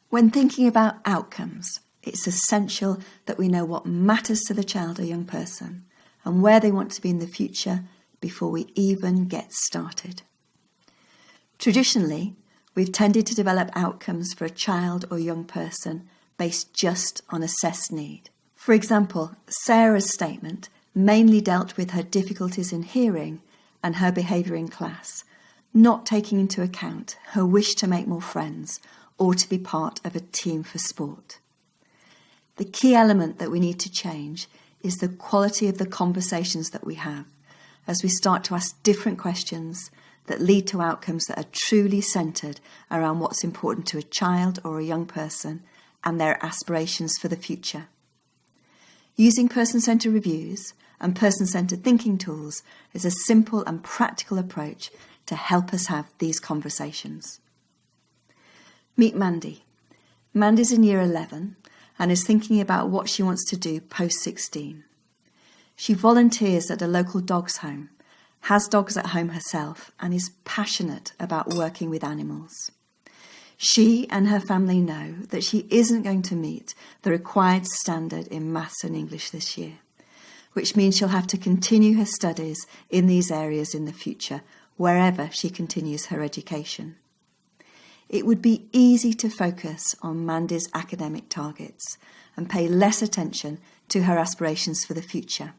When thinking about outcomes, it's essential that we know what matters to the child or young person and where they want to be in the future before we even get started. Traditionally, we've tended to develop outcomes for a child or young person based just on assessed need. For example, Sarah's statement mainly dealt with her difficulties in hearing and her behaviour in class, not taking into account her wish to make more friends or to be part of a team for sport. The key element that we need to change is the quality of the conversations that we have as we start to ask different questions that lead to outcomes that are truly centred around what's important to a child or a young person and their aspirations for the future. Using person-centred reviews and person-centred thinking tools is a simple and practical approach to help us have these conversations. Meet Mandy. Mandy's in Year 11 and is thinking about what she wants to do post-16. She volunteers at a local dogs home, has dogs at home herself, and is passionate about working with animals. She and her family know that she isn't going to meet the required standard in maths and English this year, which means she'll have to continue her studies in these areas in the future, wherever she continues her education. It would be easy to focus on Mandy's academic targets and pay less attention to her aspirations for the future.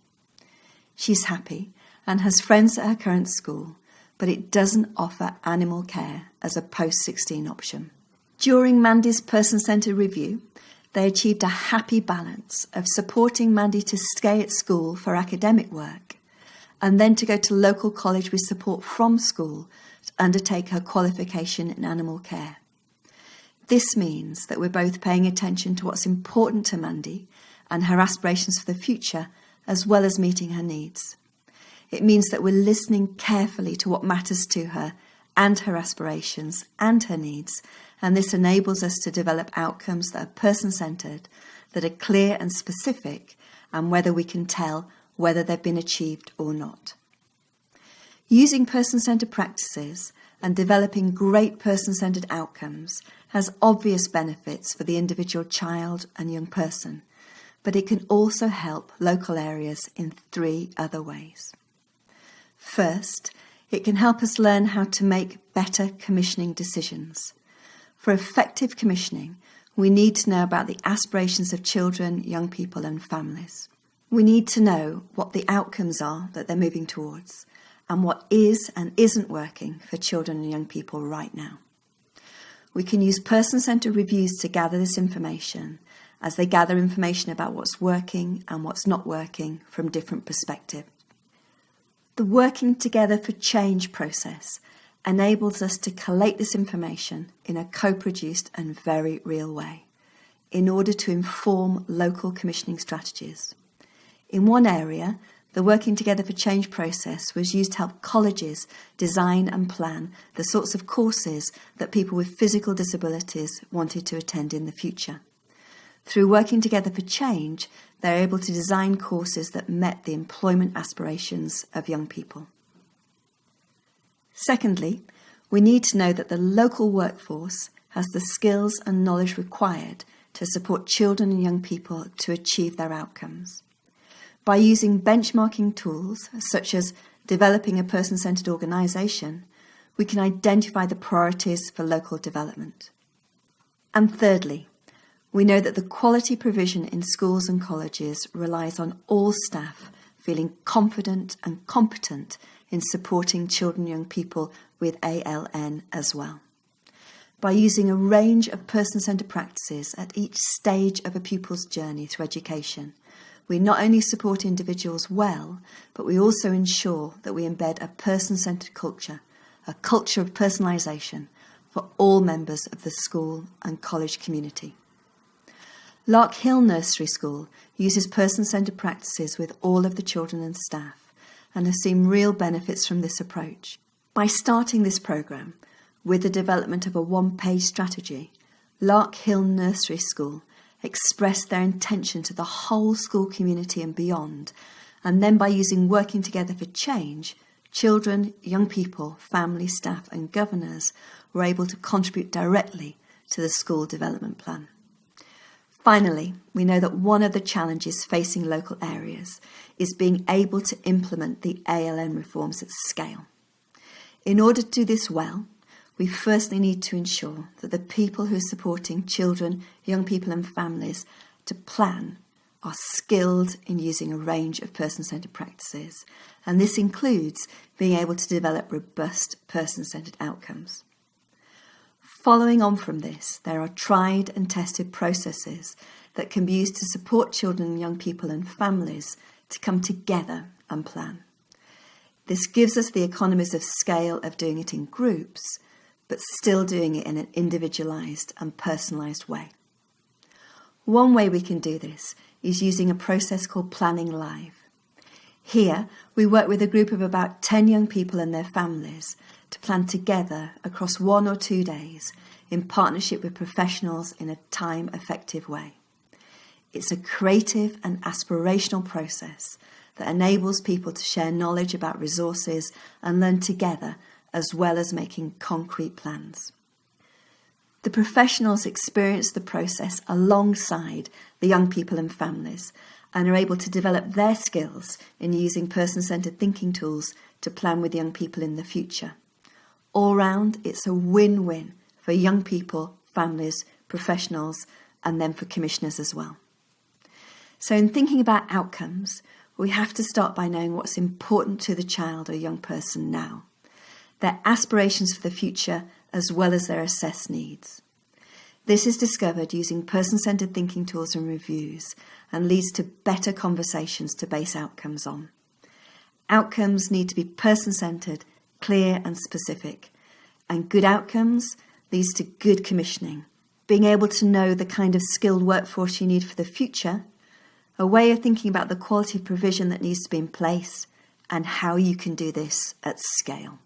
She's happy and has friends at her current school, but it doesn't offer animal care as a post-16 option. During Mandy's person-centred review, they achieved a happy balance of supporting Mandy to stay at school for academic work and then to go to local college with support from school to undertake her qualification in animal care. This means that we're both paying attention to what's important to Mandy and her aspirations for the future, as well as meeting her needs. It means that we're listening carefully to what matters to her and her aspirations and her needs, and this enables us to develop outcomes that are person-centred, that are clear and specific, and whether we can tell whether they've been achieved or not. Using person-centred practices and developing great person-centred outcomes has obvious benefits for the individual child and young person, but it can also help local areas in 3 other ways. First, it can help us learn how to make better commissioning decisions. For effective commissioning, we need to know about the aspirations of children, young people and families. We need to know what the outcomes are that they're moving towards and what is and isn't working for children and young people right now. We can use person-centred reviews to gather this information as they gather information about what's working and what's not working from different perspectives. The Working Together for Change process enables us to collate this information in a co-produced and very real way in order to inform local commissioning strategies. In one area, the Working Together for Change process was used to help colleges design and plan the sorts of courses that people with physical disabilities wanted to attend in the future. Through Working Together for Change, they're able to design courses that met the employment aspirations of young people. Secondly, we need to know that the local workforce has the skills and knowledge required to support children and young people to achieve their outcomes. By using benchmarking tools, such as developing a person-centred organisation, we can identify the priorities for local development. And thirdly, we know that the quality provision in schools and colleges relies on all staff feeling confident and competent in supporting children and young people with ALN as well. By using a range of person-centred practices at each stage of a pupil's journey through education, we not only support individuals well, but we also ensure that we embed a person-centred culture, a culture of personalisation for all members of the school and college community. Lark Hill Nursery School uses person-centred practices with all of the children and staff and has seen real benefits from this approach. By starting this programme with the development of a one-page strategy, Lark Hill Nursery School expressed their intention to the whole school community and beyond, and then by using Working Together for Change, children, young people, family, staff and governors were able to contribute directly to the school development plan. Finally, we know that one of the challenges facing local areas is being able to implement the ALN reforms at scale. In order to do this well, we firstly need to ensure that the people who are supporting children, young people and families to plan are skilled in using a range of person-centred practices, and this includes being able to develop robust person-centred outcomes. Following on from this, there are tried and tested processes that can be used to support children, young people and families to come together and plan. This gives us the economies of scale of doing it in groups, but still doing it in an individualised and personalised way. One way we can do this is using a process called Planning Live. Here, we work with a group of about 10 young people and their families to plan together across 1 or 2 days in partnership with professionals in a time-effective way. It's a creative and aspirational process that enables people to share knowledge about resources and learn together, as well as making concrete plans. The professionals experience the process alongside the young people and families and are able to develop their skills in using person-centred thinking tools to plan with young people in the future. All round, it's a win-win for young people, families, professionals, and then for commissioners as well. So in thinking about outcomes, we have to start by knowing what's important to the child or young person now, their aspirations for the future, as well as their assessed needs. This is discovered using person-centred thinking tools and reviews and leads to better conversations to base outcomes on. Outcomes need to be person-centred, clear and specific, and good outcomes leads to good commissioning, being able to know the kind of skilled workforce you need for the future, a way of thinking about the quality of provision that needs to be in place, and how you can do this at scale.